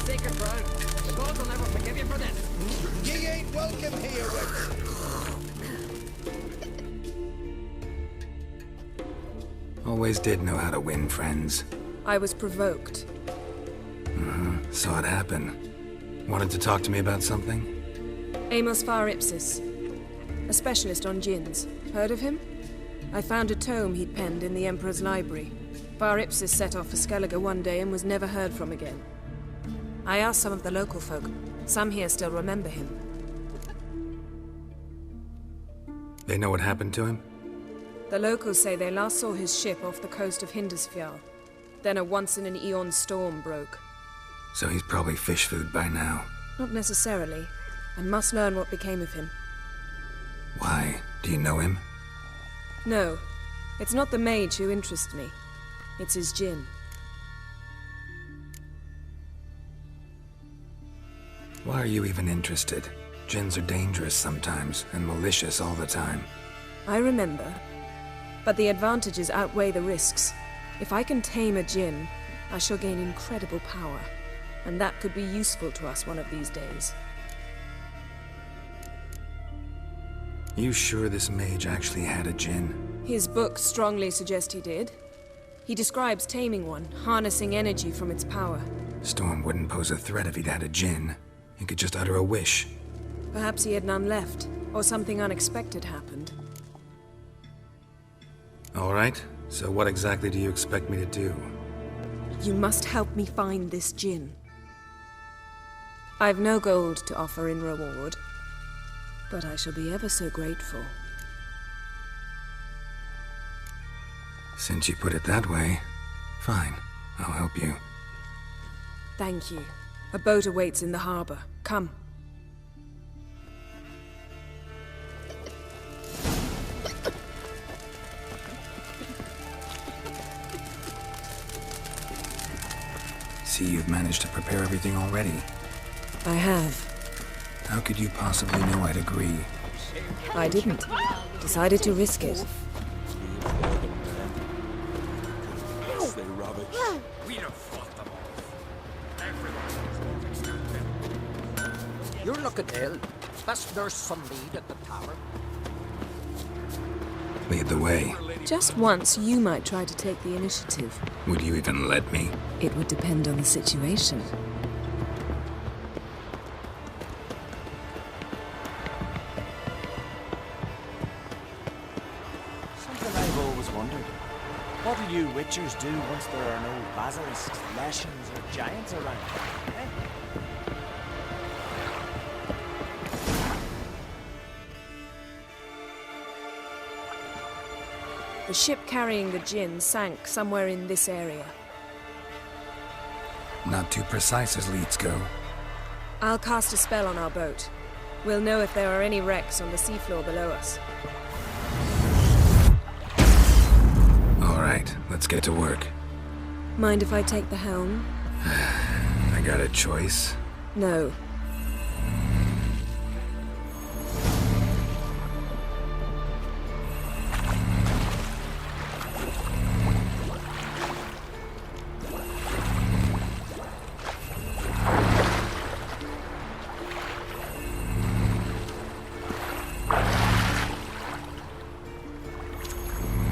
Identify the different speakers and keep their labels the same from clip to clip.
Speaker 1: sacred ground. The gods will never forgive you for this.
Speaker 2: Ye ain't welcome here, Witch.
Speaker 3: Always did know how to win friends.
Speaker 4: I was provoked.
Speaker 3: Saw it happen. Wanted to talk to me about something?
Speaker 4: Amos Far Ipsis, a specialist on djinns. Heard of him? I found a tome he'd penned in the Emperor's library. Far Ipsis set off for Skellige one day and was never heard from again. I asked some of the local folk. Some here still remember him.
Speaker 3: They know what happened to him?
Speaker 4: The locals say they last saw his ship off the coast of Hindisfjall. Then a once-in-an-eon storm broke.
Speaker 3: So he's probably fish food by now.
Speaker 4: Not necessarily. I must learn what became of him.
Speaker 3: Why? Do you know him?
Speaker 4: No. It's not the mage who interests me. It's his djinn.
Speaker 3: Why are you even interested? Djinns are dangerous sometimes, and malicious all the time.
Speaker 4: I remember. But the advantages outweigh the risks. If I can tame a djinn, I shall gain incredible power. And that could be useful to us one of these days.
Speaker 3: You sure this mage actually had a djinn?
Speaker 4: His books strongly suggest he did. He describes taming one, harnessing energy from its power.
Speaker 3: Storm wouldn't pose a threat if he'd had a djinn. He could just utter a wish.
Speaker 4: Perhaps he had none left, or something unexpected happened.
Speaker 3: All right, so what exactly do you expect me to do?
Speaker 4: You must help me find this djinn. I've no gold to offer in reward, but I shall be ever so grateful.
Speaker 3: Since you put it that way, fine, I'll help you.
Speaker 4: Thank you. A boat awaits in the harbor. Come.
Speaker 3: See, you've managed to prepare everything already.
Speaker 4: I have.
Speaker 3: How could you possibly know I'd agree?
Speaker 4: I didn't. Decided to risk it.
Speaker 1: You're looking ill. Best nurse some mead at the tavern.
Speaker 3: Lead the way.
Speaker 4: Just once, you might try to take the initiative.
Speaker 3: Would you even let me?
Speaker 4: It would depend on the situation.
Speaker 5: Something I've always wondered. What'll you witchers do once there are no basilisks, leshens, or giants around? Eh?
Speaker 4: The ship carrying the djinn sank somewhere in this area.
Speaker 3: Not too precise as leads go.
Speaker 4: I'll cast a spell on our boat. We'll know if there are any wrecks on the seafloor below us.
Speaker 3: All right, let's get to work.
Speaker 4: Mind if I take the helm?
Speaker 3: I got a choice.
Speaker 4: No.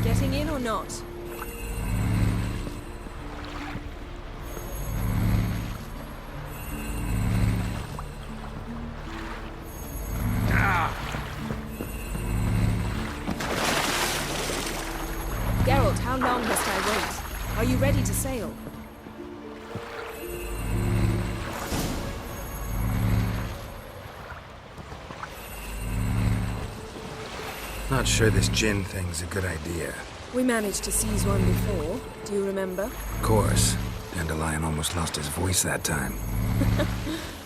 Speaker 4: Getting in or not? Geralt, how long must I wait? Are you ready to sail?
Speaker 3: Not sure this djinn thing's a good idea.
Speaker 4: We managed to seize one before. Do you remember?
Speaker 3: Of course. Dandelion almost lost his voice that time.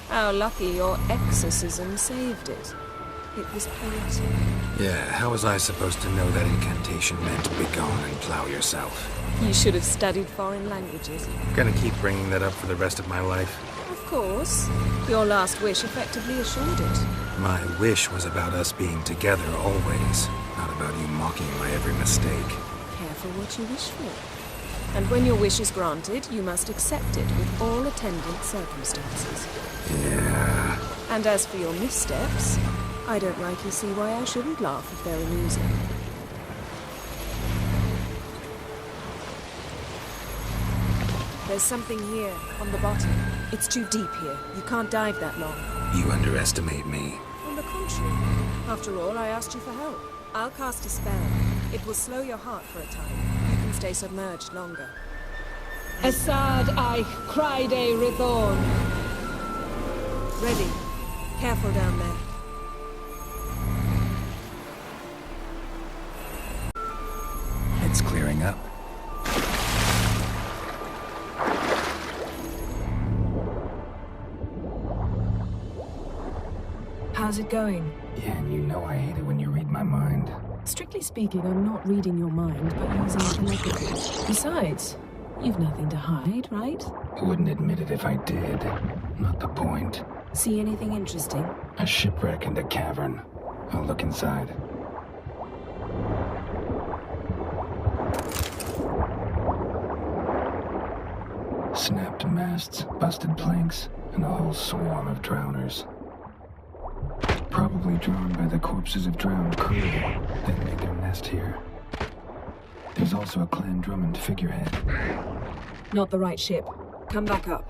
Speaker 4: How lucky your exorcism saved it. It was poetic.
Speaker 3: Yeah, how was I supposed to know that incantation meant begone and plow yourself?
Speaker 4: You should have studied foreign languages.
Speaker 3: Gonna keep bringing that up for the rest of my life.
Speaker 4: Of course. Your last wish effectively assured it.
Speaker 3: My wish was about us being together always, not about you mocking my every mistake.
Speaker 4: Careful what you wish for. And when your wish is granted, you must accept it with all attendant circumstances.
Speaker 3: Yeah.
Speaker 4: And as for your missteps, I don't rightly see why I shouldn't laugh if they're amusing. There's something here, on the bottom. It's too deep here. You can't dive that long.
Speaker 3: You underestimate me.
Speaker 4: On the contrary. After all, I asked you for help. I'll cast a spell. It will slow your heart for a time. You can stay submerged longer.
Speaker 6: Assad I cried a Rithorn.
Speaker 4: Ready. Careful down there.
Speaker 3: It's clearing up.
Speaker 6: How's it going?
Speaker 3: Yeah, and you know I hate it when you read my mind.
Speaker 6: Strictly speaking, I'm not reading your mind, but using telepathy. Besides, you've nothing to hide, right?
Speaker 3: Wouldn't admit it if I did. Not the point.
Speaker 6: See anything interesting?
Speaker 3: A shipwreck and a cavern. I'll look inside. Snapped masts, busted planks, and a whole swarm of drowners. Probably drawn by the corpses of drowned crew that made their nest here. There's also a Clan Drummond figurehead.
Speaker 6: Not the right ship.
Speaker 4: Come back up.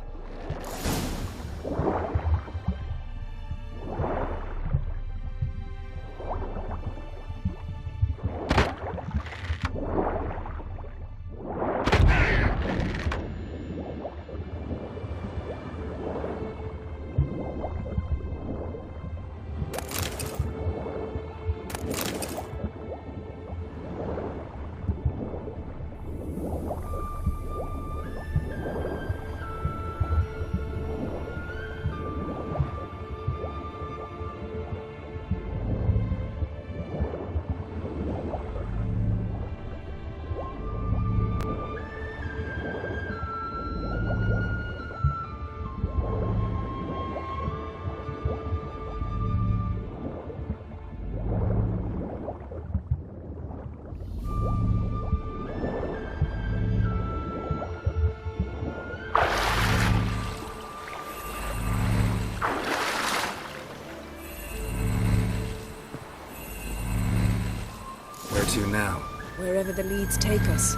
Speaker 3: Where to now?
Speaker 4: Wherever the leads take us.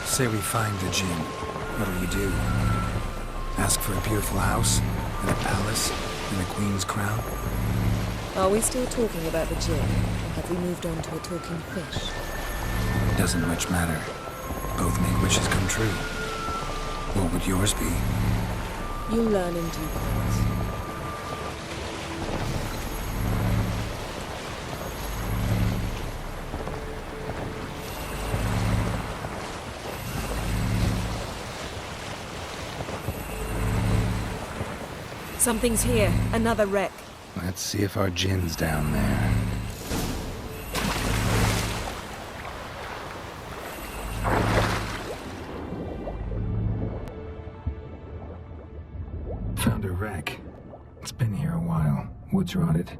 Speaker 3: Say we find the Jinn. What'll you do? Ask for a beautiful house? And a palace? And a queen's crown?
Speaker 4: Are we still talking about the Jinn? Or have we moved on to a talking fish?
Speaker 3: Doesn't much matter. Both make wishes come true. What would yours be?
Speaker 4: You'll learn in due course. Something's here. Another wreck.
Speaker 3: Let's see if our Jinn's down there. Found a wreck. It's been here a while. Wood's rotted.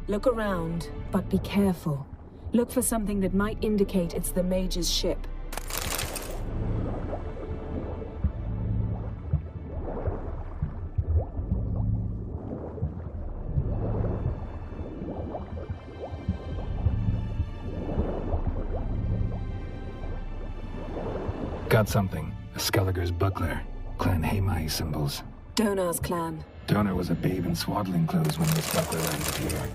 Speaker 6: Look around, but be careful. Look for something that might indicate it's the Mage's ship.
Speaker 3: Got something. A Skelliger's buckler. Clan Haemai symbols.
Speaker 6: Donar's clan.
Speaker 3: Donar was a babe in swaddling clothes when this buckler landed here.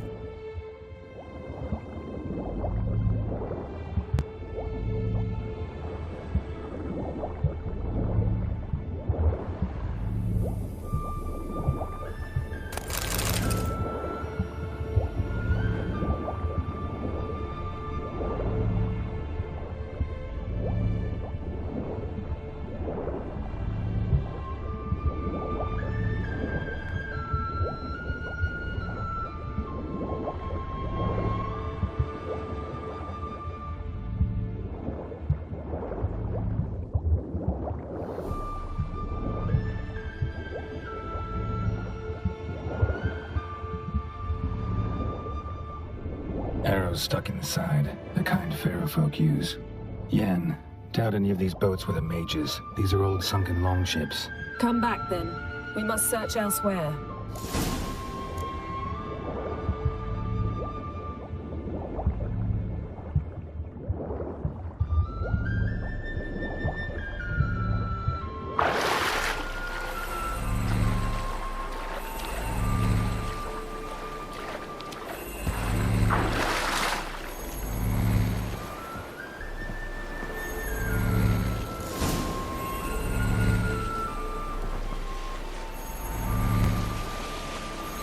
Speaker 3: Arrows stuck in the side, the kind Pharaoh folk use. Yen, doubt any of these boats were the mages. These are old sunken longships.
Speaker 6: Come back then. We must search elsewhere.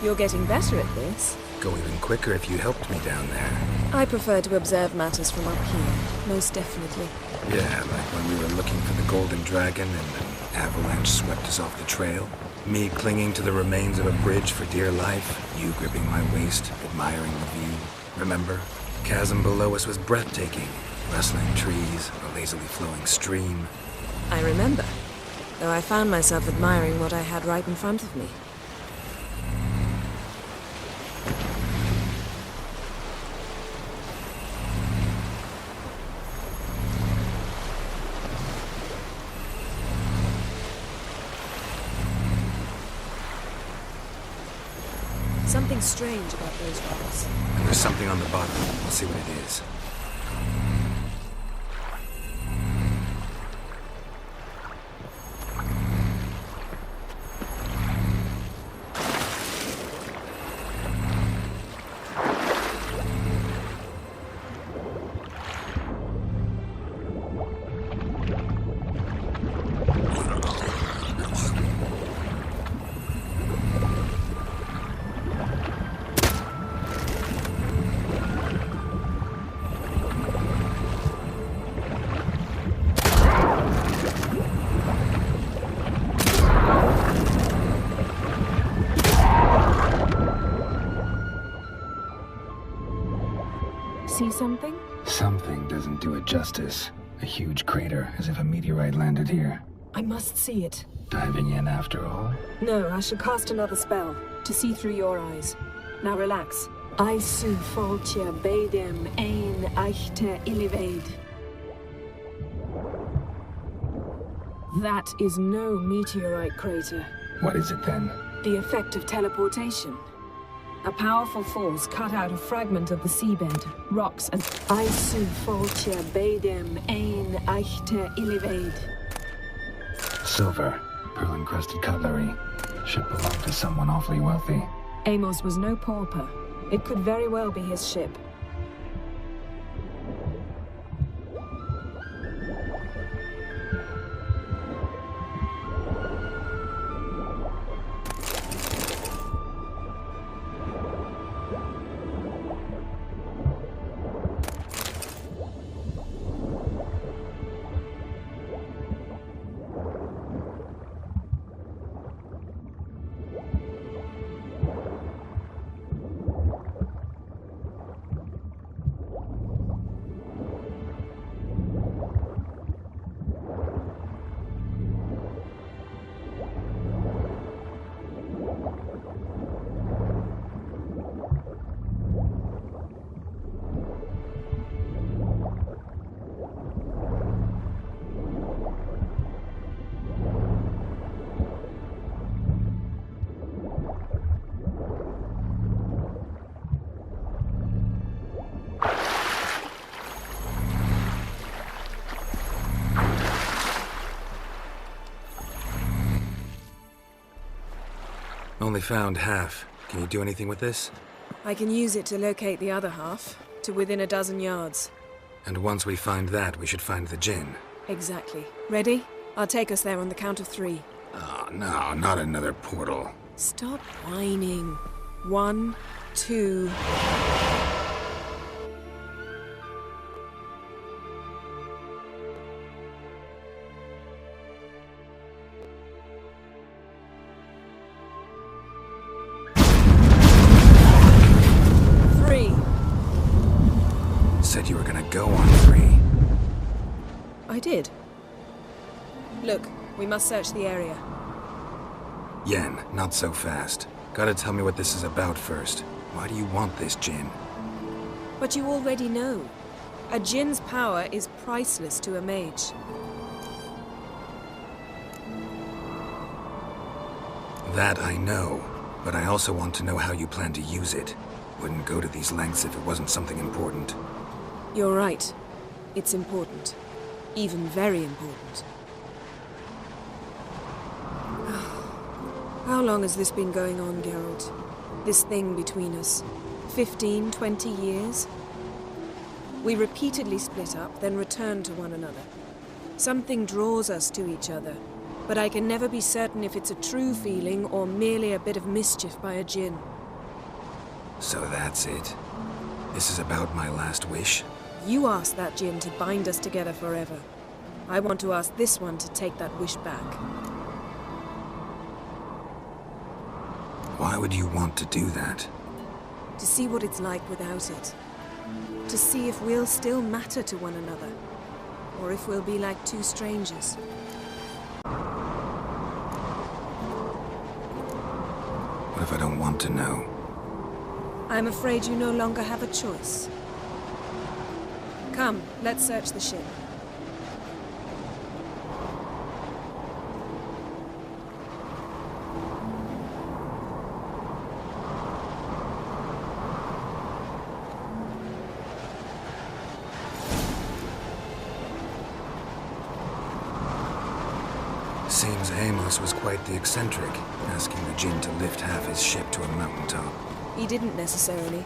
Speaker 4: You're getting better at this.
Speaker 3: Go even quicker if you helped me down there.
Speaker 4: I prefer to observe matters from up here, most definitely.
Speaker 3: Yeah, like when we were looking for the Golden Dragon and an avalanche swept us off the trail. Me clinging to the remains of a bridge for dear life. You gripping my waist, admiring the view. Remember? The chasm below us was breathtaking. Rustling trees, a lazily flowing stream.
Speaker 4: I remember, though I found myself admiring what I had right in front of me. Something strange about those rocks.
Speaker 3: And there's something on the bottom. We'll see what it is.
Speaker 6: See something?
Speaker 3: Something doesn't do it justice. A huge crater, as if a meteorite landed here.
Speaker 6: I must see it.
Speaker 3: Diving in after all?
Speaker 6: No, I shall cast another spell to see through your eyes. Now relax. Aisu foltia beidem ein eichte illivaid. That is no meteorite crater.
Speaker 3: What is it then?
Speaker 6: The effect of teleportation. A powerful force cut out a fragment of the seabed, rocks, and Aisu foltia beidem ein eichte illivaid.
Speaker 3: Silver, pearl-encrusted cutlery. Should belong to someone awfully wealthy.
Speaker 6: Amos was no pauper. It could very well be his ship.
Speaker 3: Only found half. Can you do anything with this?
Speaker 4: I can use it to locate the other half, to within a dozen yards.
Speaker 3: And once we find that, we should find the Jinn.
Speaker 4: Exactly. Ready? I'll take us there on the count of 3.
Speaker 3: Oh, no, not another portal.
Speaker 4: Stop whining. 1, 2...
Speaker 3: Said you were gonna go on 3.
Speaker 4: I did. Look, we must search the area.
Speaker 3: Yen, not so fast. Gotta tell me what this is about first. Why do you want this Jinn?
Speaker 4: But you already know. A Jinn's power is priceless to a mage.
Speaker 3: That I know, but I also want to know how you plan to use it. Wouldn't go to these lengths if it wasn't something important.
Speaker 4: You're right. It's important. Even very important. How long has this been going on, Geralt? This thing between us? 15, 20 years? We repeatedly split up, then return to one another. Something draws us to each other, but I can never be certain if it's a true feeling or merely a bit of mischief by a Jinn.
Speaker 3: So that's it. This is about my last wish?
Speaker 4: You asked that Jinn to bind us together forever. I want to ask this one to take that wish back.
Speaker 3: Why would you want to do that?
Speaker 4: To see what it's like without it. To see if we'll still matter to one another. Or if we'll be like two strangers.
Speaker 3: What if I don't want to know?
Speaker 4: I'm afraid you no longer have a choice. Come, let's search the ship.
Speaker 3: Seems Amos was quite the eccentric, asking the Jinn to lift half his ship to a mountaintop.
Speaker 4: He didn't necessarily.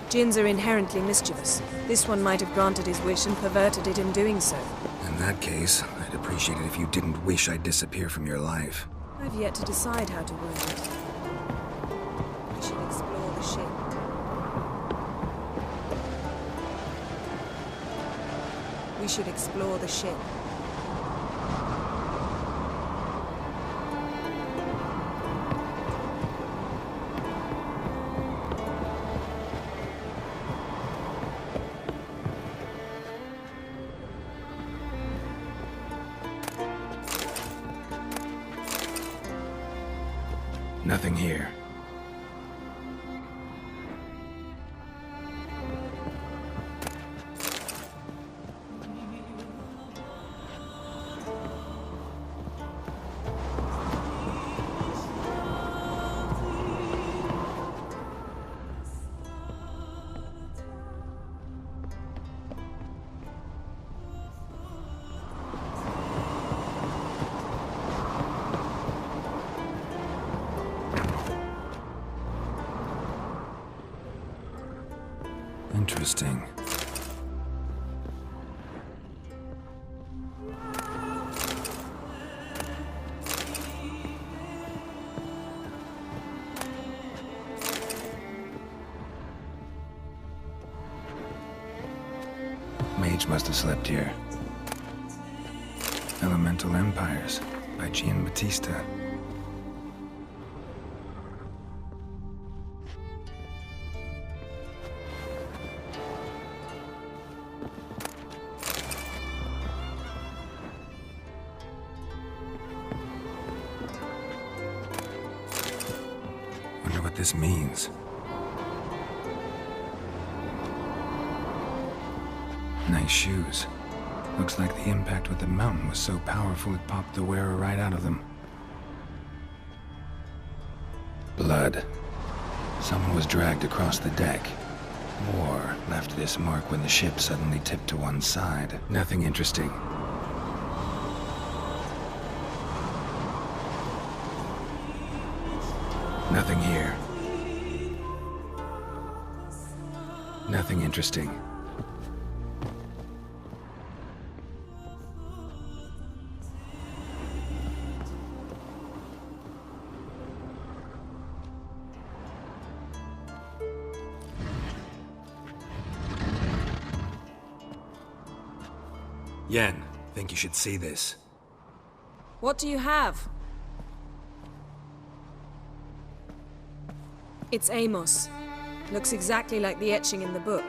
Speaker 4: Jinns are inherently mischievous. This one might have granted his wish and perverted it in doing so.
Speaker 3: In that case, I'd appreciate it if you didn't wish I'd disappear from your life.
Speaker 4: I've yet to decide how to word it. We should explore the ship. We should explore the ship.
Speaker 3: Nothing here. Interesting. Mage must have slept here. Elemental Empires by Giambattista. Wonder what this means. Nice shoes. Looks like the impact with the mountain was so powerful it popped the wearer right out of them. Blood. Someone was dragged across the deck. Or left this mark when the ship suddenly tipped to one side. Nothing interesting. Nothing here. Nothing interesting. Yen, think you should see this.
Speaker 4: What do you have? It's Amos. Looks exactly like the etching in the book.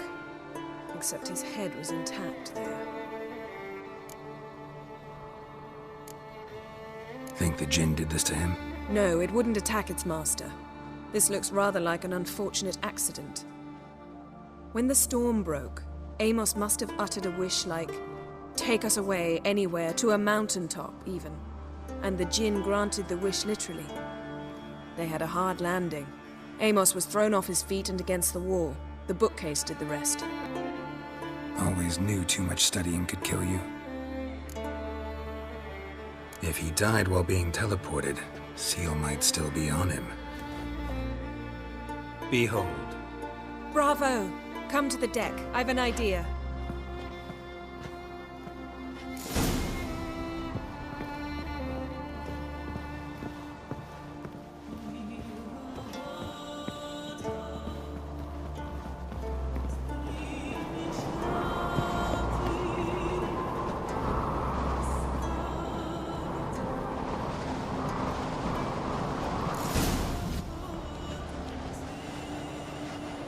Speaker 4: Except his head was intact there.
Speaker 3: Think the Jinn did this to him?
Speaker 4: No, it wouldn't attack its master. This looks rather like an unfortunate accident. When the storm broke, Amos must have uttered a wish like, "Take us away, anywhere, to a mountaintop, even." And the Jinn granted the wish literally. They had a hard landing. Amos was thrown off his feet and against the wall. The bookcase did the rest.
Speaker 3: Always knew too much studying could kill you. If he died while being teleported, Seal might still be on him. Behold.
Speaker 4: Bravo! Come to the deck. I've an idea.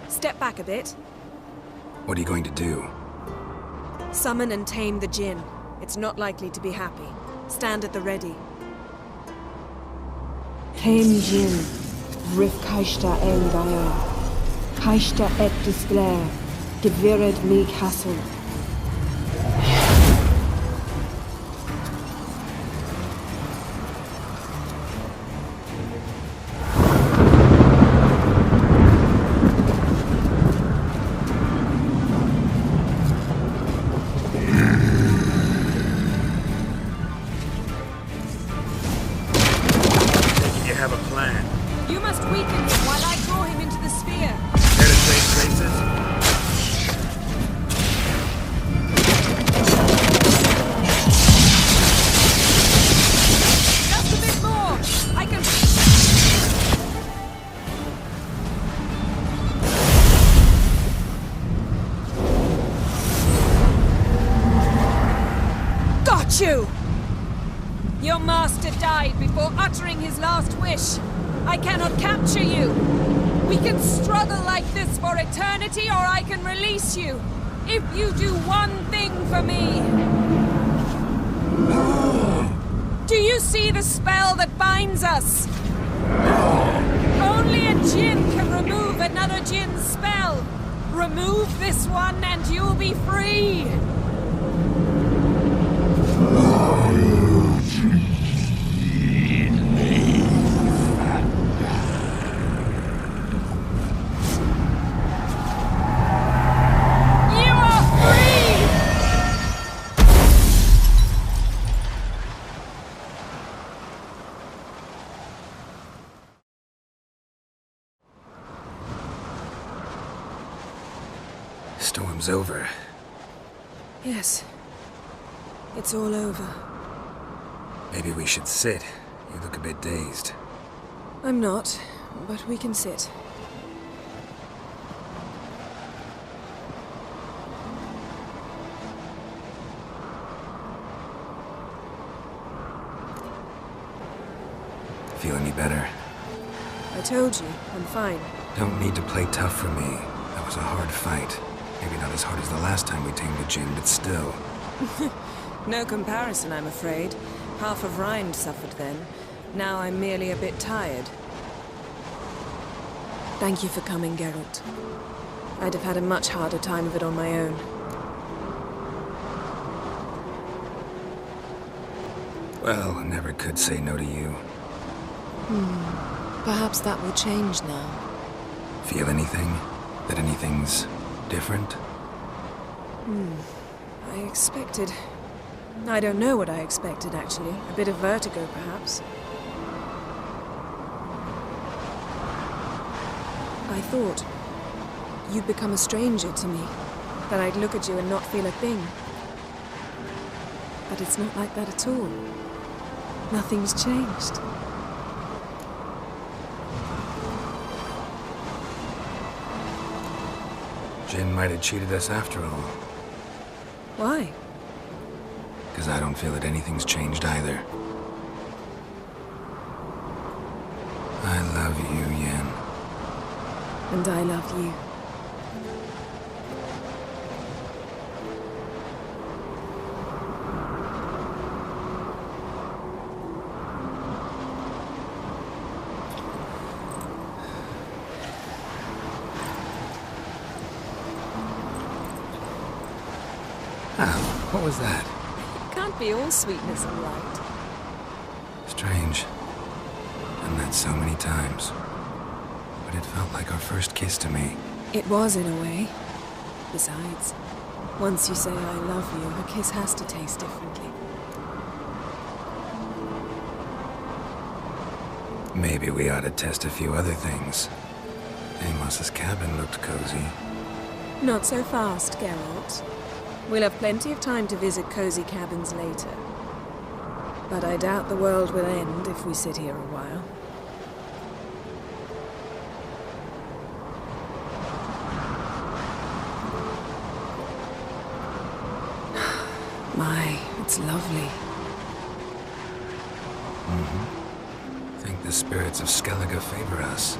Speaker 4: Step back a bit.
Speaker 3: What are you going to do?
Speaker 4: Summon and tame the Jinn. It's not likely to be happy. Stand at the ready.
Speaker 6: Tame Jinn, Rif Kaishta El Gaia, Kaishta et Displair, Gevired Mi Castle.
Speaker 3: Have a plan.
Speaker 4: You must weaken him while I draw him into the sphere.
Speaker 3: Care to trade places?
Speaker 4: Just a bit more. I can... Got you! Your master died before uttering his last wish. I cannot capture you. We can struggle like this for eternity, or I can release you. If you do one thing for me. Do you see the spell that binds us? Only a Jinn can remove another Jinn's spell. Remove this one and you'll be free.
Speaker 3: Storm's over.
Speaker 4: Yes. It's all over.
Speaker 3: Maybe we should sit. You look a bit dazed.
Speaker 4: I'm not, but we can sit.
Speaker 3: Feel any better?
Speaker 4: I told you, I'm fine.
Speaker 3: Don't need to play tough for me. That was a hard fight. Maybe not as hard as the last time we tamed a Jinn, but still.
Speaker 4: No comparison, I'm afraid. Half of Rind suffered then. Now I'm merely a bit tired. Thank you for coming, Geralt. I'd have had a much harder time of it on my own.
Speaker 3: Well, I never could say no to you.
Speaker 4: Perhaps that will change now.
Speaker 3: Feel anything? That anything's different?
Speaker 4: I expected... I don't know what I expected, actually. A bit of vertigo, perhaps. I thought you'd become a stranger to me. That I'd look at you and not feel a thing. But it's not like that at all. Nothing's changed.
Speaker 3: Jinn might have cheated us after all.
Speaker 4: Why?
Speaker 3: Because I don't feel that anything's changed either. I love you, Yen.
Speaker 4: And I love you.
Speaker 3: What was that?
Speaker 4: Can't be all sweetness and light.
Speaker 3: Strange. And that so many times. But it felt like our first kiss to me.
Speaker 4: It was, in a way. Besides, once you say I love you, a kiss has to taste differently.
Speaker 3: Maybe we ought to test a few other things. Amos's cabin looked cozy.
Speaker 4: Not so fast, Geralt. We'll have plenty of time to visit cozy cabins later. But I doubt the world will end if we sit here a while. My, it's lovely.
Speaker 3: I think the spirits of Skellige favor us.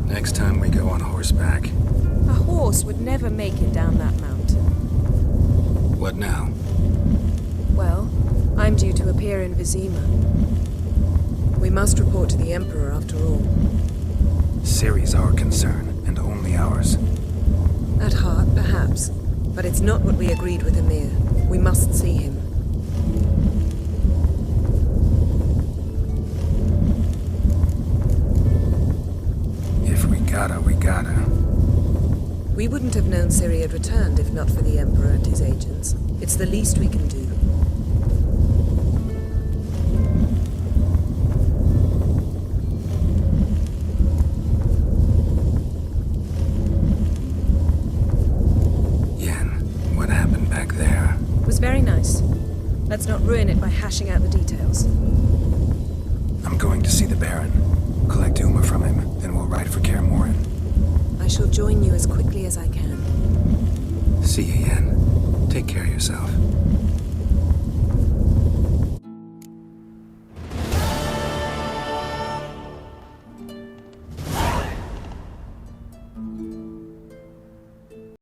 Speaker 3: Next time we go on horseback.
Speaker 4: A horse would never make it down that mountain.
Speaker 3: What now?
Speaker 4: Well, I'm due to appear in Vizima. We must report to the Emperor after all.
Speaker 3: Ciri's our concern, and only ours.
Speaker 4: At heart, perhaps. But it's not what we agreed with Emir. We must see him.
Speaker 3: If we gotta, we gotta.
Speaker 4: We wouldn't have known Ciri had returned if not for the Emperor and his agents. It's the least we can do.
Speaker 3: Yen, what happened back there?
Speaker 4: It was very nice. Let's not ruin it by hashing out the details.
Speaker 3: I'm going to see the Baron. Collect Uma from him, then we'll ride for Kaer Morhen.
Speaker 4: I shall join you as quickly as I can.
Speaker 3: See you, Yen. Take care of yourself.